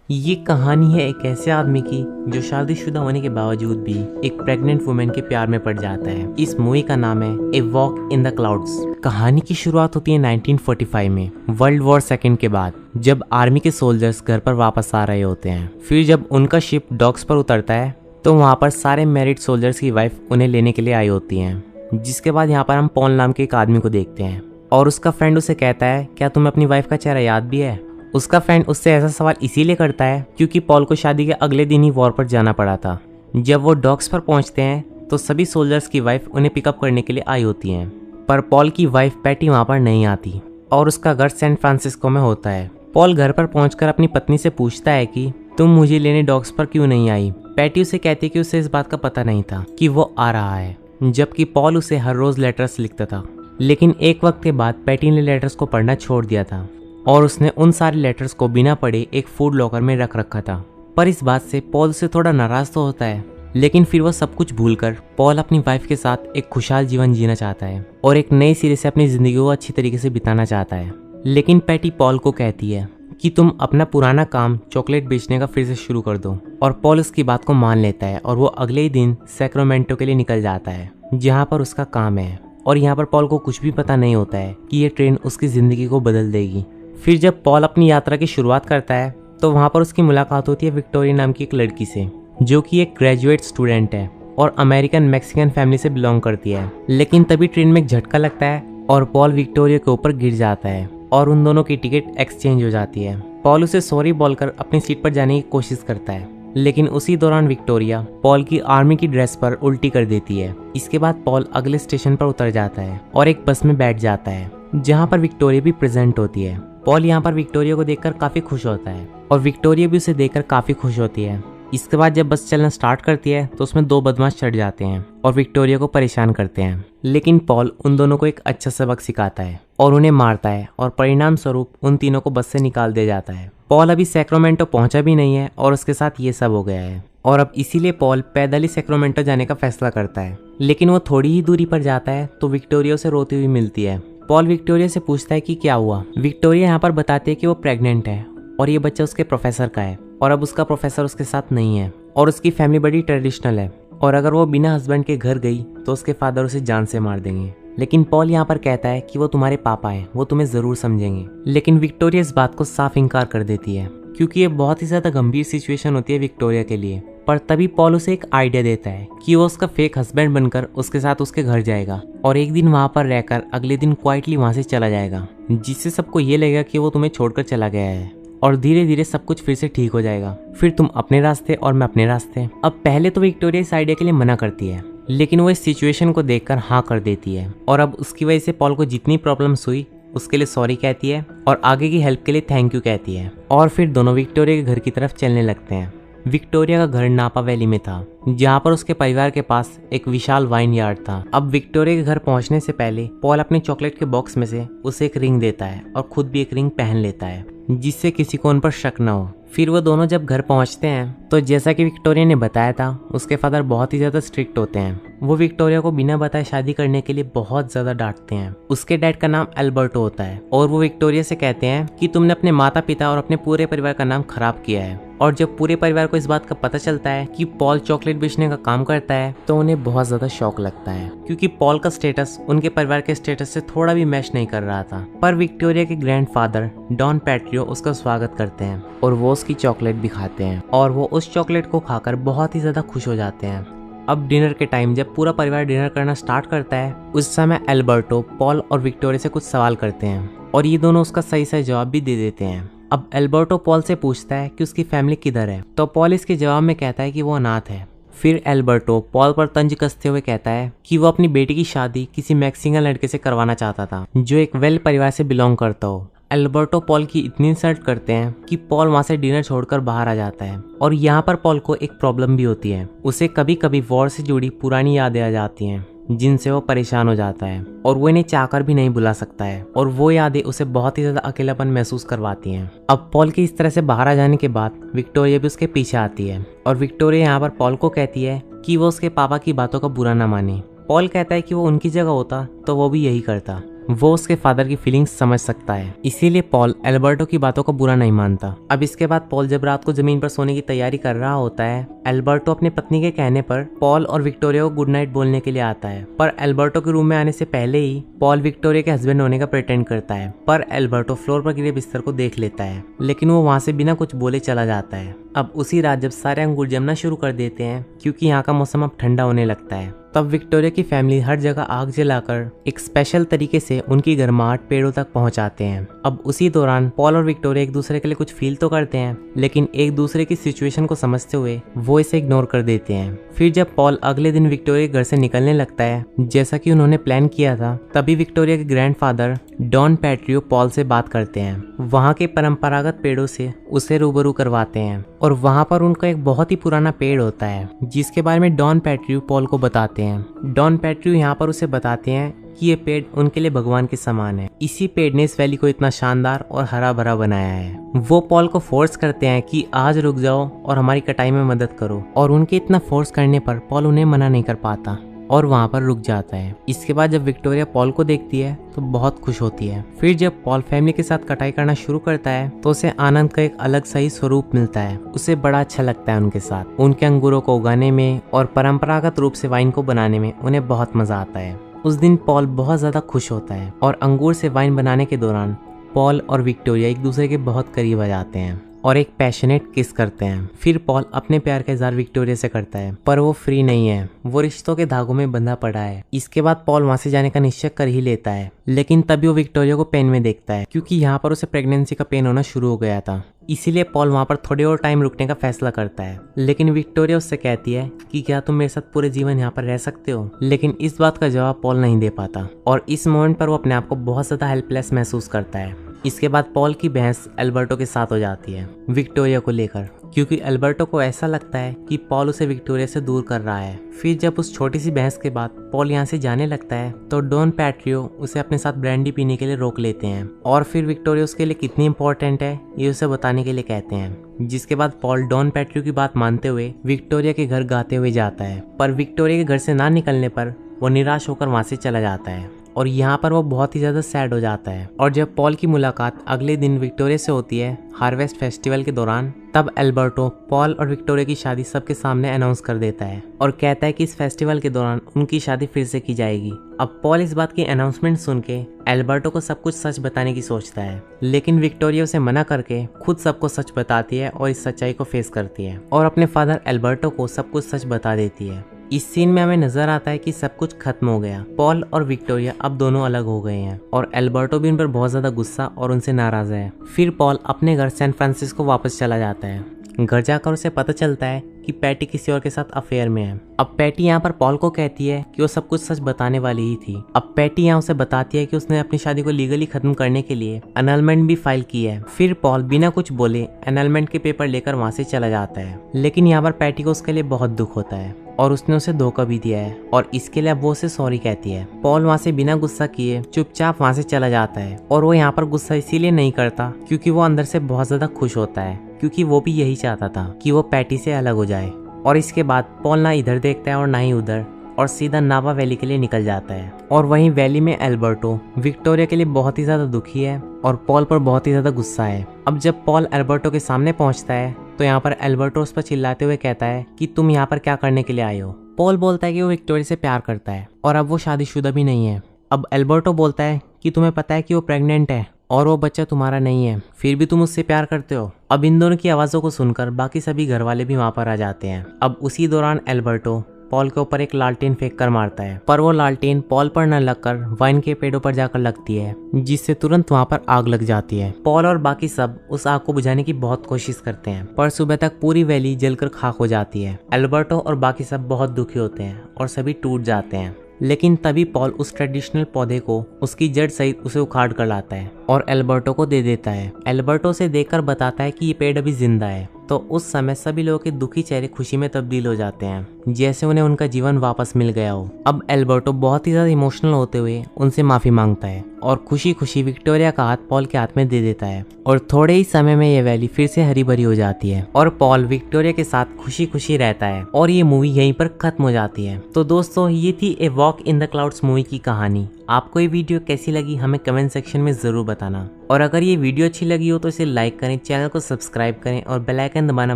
ये कहानी है एक ऐसे आदमी की जो शादीशुदा होने के बावजूद भी एक प्रेग्नेंट वुमेन के प्यार में पड़ जाता है। इस मूवी का नाम है a walk in the clouds. कहानी की शुरुआत होती है 1945 में, वर्ल्ड वॉर सेकेंड के बाद, जब आर्मी के सोल्जर्स घर पर वापस आ रहे होते हैं। फिर जब उनका शिप डॉक्स पर उतरता है तो वहाँ पर सारे मैरिड सोल्जर्स की वाइफ उन्हें लेने के लिए आई होती हैं। जिसके बाद यहाँ पर हम पॉल नाम के एक आदमी को देखते हैं और उसका फ्रेंड उसे कहता है, क्या तुम्हें अपनी वाइफ का चेहरा याद भी है? उसका फ्रेंड उससे ऐसा सवाल इसीलिए करता है क्योंकि पॉल को शादी के अगले दिन ही वॉर पर जाना पड़ा था। जब वो डॉक्स पर पहुंचते हैं तो सभी सोल्जर्स की वाइफ उन्हें पिकअप करने के लिए आई होती हैं, पर पॉल की वाइफ पैटी वहां पर नहीं आती और उसका घर सैन फ्रांसिस्को में होता है। पॉल घर पर पहुंचकर अपनी पत्नी से पूछता है कि तुम मुझे लेने डॉक्स पर क्यों नहीं आई। पैटी उसे कहती है कि उसे इस बात का पता नहीं था कि वो आ रहा है, जबकि पॉल उसे हर रोज लेटर्स लिखता था। लेकिन एक वक्त के बाद पैटी ने लेटर्स को पढ़ना छोड़ दिया था और उसने उन सारे लेटर्स को बिना पढ़े एक फूड लॉकर में रख रखा था। पर इस बात से पॉल से थोड़ा नाराज तो होता है, लेकिन फिर वो सब कुछ भूलकर पॉल अपनी वाइफ के साथ एक खुशहाल जीवन जीना चाहता है और एक नए सिरे से अपनी जिंदगी को अच्छी तरीके से बिताना चाहता है। लेकिन पैटी पॉल को कहती है कि तुम अपना पुराना काम चॉकलेट बेचने का फिर से शुरू कर दो, और पॉल उसकी बात को मान लेता है और वो अगले ही दिन सैक्रामेंटो के लिए निकल जाता है जहाँ पर उसका काम है। और यहाँ पर पॉल को कुछ भी पता नहीं होता है कि ये ट्रेन उसकी जिंदगी को बदल देगी। फिर जब पॉल अपनी यात्रा की शुरुआत करता है तो वहाँ पर उसकी मुलाकात होती है विक्टोरिया नाम की एक लड़की से, जो कि एक ग्रेजुएट स्टूडेंट है और अमेरिकन मैक्सिकन फैमिली से बिलोंग करती है। लेकिन तभी ट्रेन में एक झटका लगता है और पॉल विक्टोरिया के ऊपर गिर जाता है और उन दोनों की टिकट एक्सचेंज हो जाती है। पॉल उसे सॉरी बोलकर अपनी सीट पर जाने की कोशिश करता है, लेकिन उसी दौरान विक्टोरिया पॉल की आर्मी की ड्रेस पर उल्टी कर देती है। इसके बाद पॉल अगले स्टेशन पर उतर जाता है और एक बस में बैठ जाता है जहाँ पर विक्टोरिया भी प्रेजेंट होती है। पॉल यहाँ पर विक्टोरिया को देखकर काफी खुश होता है और विक्टोरिया भी उसे देखकर काफी खुश होती है। इसके बाद जब बस चलना स्टार्ट करती है तो उसमें दो बदमाश चढ़ जाते हैं और विक्टोरिया को परेशान करते हैं। लेकिन पॉल उन दोनों को एक अच्छा सबक सिखाता है और उन्हें मारता है और परिणाम स्वरूप उन तीनों को बस से निकाल दिया जाता है। पॉल अभी सैक्रामेंटो पहुंचा भी नहीं है और उसके साथ ये सब हो गया है, और अब इसीलिए पॉल पैदल ही सैक्रामेंटो जाने का फैसला करता है। लेकिन वो थोड़ी ही दूरी पर जाता है तो विक्टोरिया उसे रोती हुई मिलती है। पॉल विक्टोरिया से पूछता है कि क्या हुआ। विक्टोरिया यहाँ पर बताती है कि वो प्रेग्नेंट है और ये बच्चा उसके प्रोफेसर का है और अब उसका प्रोफेसर उसके साथ नहीं है और उसकी फैमिली बड़ी ट्रेडिशनल है और अगर वो बिना हस्बैंड के घर गई तो उसके फादर उसे जान से मार देंगे। लेकिन पॉल यहाँ पर कहता है कि वो तुम्हारे पापा हैं, वो तुम्हें जरूर समझेंगे। लेकिन विक्टोरिया इस बात को साफ इनकार कर देती है क्योंकि ये बहुत ही ज्यादा गंभीर सिचुएशन होती है विक्टोरिया के लिए। पर तभी पॉल उसे एक आइडिया देता है कि वो उसका फेक हस्बैंड बनकर उसके साथ उसके घर जाएगा और एक दिन वहां पर रहकर अगले दिन क्वाइटली वहां से चला जाएगा, जिससे सबको ये लगेगा कि वो तुम्हें छोड़कर चला गया है और धीरे धीरे सब कुछ फिर से ठीक हो जाएगा। फिर तुम अपने रास्ते और मैं अपने रास्ते। अब पहले तो विक्टोरिया इस आइडिया के लिए मना करती है, लेकिन वो इस सिचुएशन को देखकर हाँ कर देती है और अब उसकी वजह से पॉल को जितनी प्रॉब्लम्स हुई उसके लिए सॉरी कहती है और आगे की हेल्प के लिए थैंक यू कहती है। और फिर दोनों विक्टोरिया के घर की तरफ चलने लगते हैं। विक्टोरिया का घर नापा वैली में था जहाँ पर उसके परिवार के पास एक विशाल वाइन यार्ड था। अब विक्टोरिया के घर पहुँचने से पहले पॉल अपने चॉकलेट के बॉक्स में से उसे एक रिंग देता है और खुद भी एक रिंग पहन लेता है जिससे किसी को उन पर शक न हो। फिर वो दोनों जब घर पहुंचते हैं तो जैसा कि विक्टोरिया ने बताया था उसके फादर बहुत ही ज्यादा स्ट्रिक्ट होते हैं। वो विक्टोरिया को बिना बताए शादी करने के लिए बहुत ज्यादा डांटते हैं। उसके डैड का नाम एल्बर्टो होता है और वो विक्टोरिया से कहते हैं कि तुमने अपने माता पिता और अपने पूरे परिवार का नाम खराब किया है। और जब पूरे परिवार को इस बात का पता चलता है कि पॉल चॉकलेट बेचने का काम करता है तो उन्हें बहुत ज्यादा शौक लगता है क्योंकि पॉल का स्टेटस उनके परिवार के स्टेटस से थोड़ा भी मैच नहीं कर रहा था। पर विक्टोरिया के ग्रैंडफादर डॉन पैट्रियो उसका स्वागत करते हैं और वो उसकी चॉकलेट भी खाते हैं और वो उस चॉकलेट को खाकर बहुत ही ज्यादा खुश हो जाते हैं। अब डिनर के टाइम जब पूरा परिवार डिनर करना स्टार्ट करता है उस समय एल्बर्टो पॉल और विक्टोरिया से कुछ सवाल करते हैं और ये दोनों उसका सही सही जवाब भी दे देते हैं। अब एल्बर्टो पॉल से पूछता है कि उसकी फैमिली किधर है तो पॉल इसके जवाब में कहता है कि वो अनाथ है। फिर एल्बर्टो पॉल पर तंज कसते हुए कहता है कि वो अपनी बेटी की शादी किसी मैक्सिकन लड़के से करवाना चाहता था जो एक वेल परिवार से बिलोंग करता हो। एल्बर्टो पॉल की इतनी इंसल्ट करते हैं कि पॉल वहां से डिनर छोड़कर बाहर आ जाता है। और यहाँ पर पॉल को एक प्रॉब्लम भी होती है, उसे कभी कभी वॉर से जुड़ी पुरानी यादें आ जाती हैं जिनसे वो परेशान हो जाता है और वो इन्हें चाहकर भी नहीं भुला सकता है और वो यादें उसे बहुत ही ज्यादा अकेलापन महसूस करवाती हैं। अब पॉल के इस तरह से बाहर आ जाने के बाद विक्टोरिया भी उसके पीछे आती है और विक्टोरिया यहाँ पर पॉल को कहती है कि वो उसके पापा की बातों का बुरा ना माने। पॉल कहता है कि वो उनकी जगह होता तो वो भी यही करता, वो उसके फादर की फीलिंग्स समझ सकता है, इसीलिए पॉल एल्बर्टो की बातों को बुरा नहीं मानता। अब इसके बाद पॉल जब रात को जमीन पर सोने की तैयारी कर रहा होता है, एल्बर्टो अपनी पत्नी के कहने पर पॉल और विक्टोरिया को गुड नाइट बोलने के लिए आता है। पर एल्बर्टो के रूम में आने से पहले ही पॉल विक्टोरिया के हस्बैंड होने का प्रिटेंड करता है। पर एल्बर्टो फ्लोर पर गिरे बिस्तर को देख लेता है, लेकिन वो वहां से बिना कुछ बोले चला जाता है। अब उसी रात जब सारे अंगूर जमना शुरू कर देते हैं, क्योंकि यहाँ का मौसम अब ठंडा होने लगता है, तब विक्टोरिया की फैमिली हर जगह आग जलाकर एक स्पेशल तरीके से उनकी गर्माहट पेड़ों तक पहुंचाते हैं। अब उसी दौरान पॉल और विक्टोरिया एक दूसरे के लिए कुछ फील तो करते हैं, लेकिन एक दूसरे की सिचुएशन को समझते हुए वो इसे इग्नोर कर देते हैं। फिर जब पॉल अगले दिन विक्टोरिया के घर से निकलने लगता है, जैसा कि उन्होंने प्लान किया था, तभी विक्टोरिया के ग्रैंडफादर डॉन पैट्रियो पॉल से बात करते हैं। वहाँ के परंपरागत पेड़ों से उसे रूबरू करवाते हैं और वहाँ पर उनका एक बहुत ही पुराना पेड़ होता है, जिसके बारे में डॉन पैट्रियो पॉल को बताते हैं। डॉन पैट्रियो यहाँ पर उसे बताते हैं कि ये पेड़ उनके लिए भगवान के समान है। इसी पेड़ ने इस वैली को इतना शानदार और हरा भरा बनाया है। वो पॉल को फोर्स करते हैं कि आज रुक जाओ और हमारी कटाई में मदद करो, और उनके इतना फोर्स करने पर पॉल उन्हें मना नहीं कर पाता और वहाँ पर रुक जाता है। इसके बाद जब विक्टोरिया पॉल को देखती है तो बहुत खुश होती है। फिर जब पॉल फैमिली के साथ कटाई करना शुरू करता है तो उसे आनंद का एक अलग सा ही स्वरूप मिलता है। उसे बड़ा अच्छा लगता है उनके साथ। उनके अंगूरों को उगाने में और परंपरागत रूप से वाइन को बनाने में उन्हें बहुत मजा आता है। उस दिन पॉल बहुत ज्यादा खुश होता है और अंगूर से वाइन बनाने के दौरान पॉल और विक्टोरिया एक दूसरे के बहुत करीब आ जाते हैं और एक पैशनेट किस करते हैं। फिर पॉल अपने प्यार का इजहार विक्टोरिया से करता है, पर वो फ्री नहीं है, वो रिश्तों के धागों में बंधा पड़ा है। इसके बाद पॉल वहां से जाने का निश्चय कर ही लेता है, लेकिन तभी वो विक्टोरिया को पेन में देखता है, क्योंकि यहाँ पर उसे प्रेगनेंसी का पेन होना शुरू हो गया था। इसीलिए पॉल वहाँ पर थोड़ी और टाइम रुकने का फैसला करता है, लेकिन विक्टोरिया उससे कहती है कि क्या तुम मेरे साथ पूरे जीवन यहाँ पर रह सकते हो। लेकिन इस बात का जवाब पॉल नहीं दे पाता और इस मोमेंट पर वो अपने आप को बहुत ज्यादा हेल्पलेस महसूस करता है। इसके बाद पॉल की बहस एल्बर्टो के साथ हो जाती है विक्टोरिया को लेकर, क्योंकि एल्बर्टो को ऐसा लगता है कि पॉल उसे विक्टोरिया से दूर कर रहा है। फिर जब उस छोटी सी बहस के बाद पॉल यहाँ से जाने लगता है तो डॉन पैट्रियो उसे अपने साथ ब्रांडी पीने के लिए रोक लेते हैं और फिर विक्टोरिया उसके लिए कितनी इंपॉर्टेंट है ये उसे बताने के लिए कहते हैं। जिसके बाद पॉल डॉन पैट्रियो की बात मानते हुए विक्टोरिया के घर गाते हुए जाता है, पर विक्टोरिया के घर से ना निकलने पर वो निराश होकर वहां से चला जाता है और यहाँ पर वो बहुत ही ज्यादा सैड हो जाता है। और जब पॉल की मुलाकात अगले दिन विक्टोरिया से होती है हार्वेस्ट फेस्टिवल के दौरान, तब एल्बर्टो पॉल और विक्टोरिया की शादी सबके सामने अनाउंस कर देता है और कहता है कि इस फेस्टिवल के दौरान उनकी शादी फिर से की जाएगी। अब पॉल इस बात की अनाउंसमेंट सुन के एल्बर्टो को सब कुछ सच बताने की सोचता है, लेकिन विक्टोरिया उसे मना करके खुद सबको सच बताती है और इस सच्चाई को फेस करती है और अपने फादर एल्बर्टो को सब कुछ सच बता देती है। इस सीन में हमें नजर आता है कि सब कुछ खत्म हो गया। पॉल और विक्टोरिया अब दोनों अलग हो गए हैं और एल्बर्टो भी उन पर बहुत ज्यादा गुस्सा और उनसे नाराज है। फिर पॉल अपने घर सैन फ्रांसिस्को वापस चला जाता है। घर जाकर उसे पता चलता है कि पैटी किसी और के साथ अफेयर में है। अब पैटी यहाँ पर पॉल को कहती है कि वो सब कुछ सच बताने वाली ही थी। अब पैटी यहाँ उसे बताती है कि उसने अपनी शादी को लीगली खत्म करने के लिए एनलमेंट भी फाइल की है। फिर पॉल बिना कुछ बोले एनलमेंट के पेपर लेकर वहां से चला जाता है, लेकिन यहाँ पर पैटी को उसके लिए बहुत दुख होता है और उसने उसे धोखा भी दिया है और इसके लिए अब वो उसे सॉरी कहती है। पॉल वहां से बिना गुस्सा किए चुपचाप वहां से चला जाता है और वो यहाँ पर गुस्सा इसीलिए नहीं करता क्योंकि वो अंदर से बहुत ज्यादा खुश होता है, क्योंकि वो भी यही चाहता था कि वो पैटी से अलग हो जाए। और इसके बाद पॉल ना इधर देखता है और ना ही उधर और सीधा नावा वैली के लिए निकल जाता है। और वहीं वैली में एल्बर्टो विक्टोरिया के लिए बहुत ही ज्यादा दुखी है और पॉल पर बहुत ही ज्यादा गुस्सा है। अब जब पॉल एल्बर्टो के सामने पहुंचता है तो यहाँ पर एल्बर्टो उस पर चिल्लाते हुए कहता है कि तुम यहाँ पर क्या करने के लिए आए हो। पॉल बोलता है कि वो विक्टोरिया से प्यार करता है और अब वो शादीशुदा भी नहीं है। अब एल्बर्टो बोलता है कि तुम्हें पता है कि वो प्रेग्नेंट है और वो बच्चा तुम्हारा नहीं है, फिर भी तुम उससे प्यार करते हो। अब इन दोनों की आवाजों को सुनकर बाकी सभी घर वाले भी वहां पर आ जाते हैं। अब उसी दौरान एल्बर्टो पॉल के ऊपर एक लालटेन फेंक कर मारता है, पर वो लालटेन पॉल पर न लगकर वाइन के पेड़ों पर जाकर लगती है, जिससे तुरंत वहां पर आग लग जाती है। पॉल और बाकी सब उस आग को बुझाने की बहुत कोशिश करते हैं, पर सुबह तक पूरी वैली जलकर खाक हो जाती है। एल्बर्टो और बाकी सब बहुत दुखी होते हैं और सभी टूट जाते हैं, लेकिन तभी पॉल उस ट्रेडिशनल पौधे को उसकी जड़ सहित उसे उखाड़ कर लाता है और एल्बर्टो को दे देता है। एल्बर्टो उसे देखकर बताता है कि ये पेड़ अभी जिंदा है। तो उस समय सभी लोगों के दुखी चेहरे खुशी में तब्दील हो जाते हैं, जैसे उन्हें उनका जीवन वापस मिल गया हो। अब एल्बर्टो बहुत ही ज्यादा इमोशनल होते हुए उनसे माफी मांगता है और खुशी खुशी विक्टोरिया का हाथ पॉल के हाथ में दे देता है और थोड़े ही समय में ये वैली फिर से हरी भरी हो जाती है और पॉल विक्टोरिया के साथ खुशी खुशी रहता है और ये मूवी यहीं पर खत्म हो जाती है। तो दोस्तों, ये थी a walk in the clouds movie की कहानी। आपको ये वीडियो कैसी लगी हमें कमेंट सेक्शन में ज़रूर बताना, और अगर ये वीडियो अच्छी लगी हो तो इसे लाइक करें, चैनल को सब्सक्राइब करें और बेल आइकन दबाना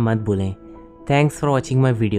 मत भूलें। Thanks for watching my video.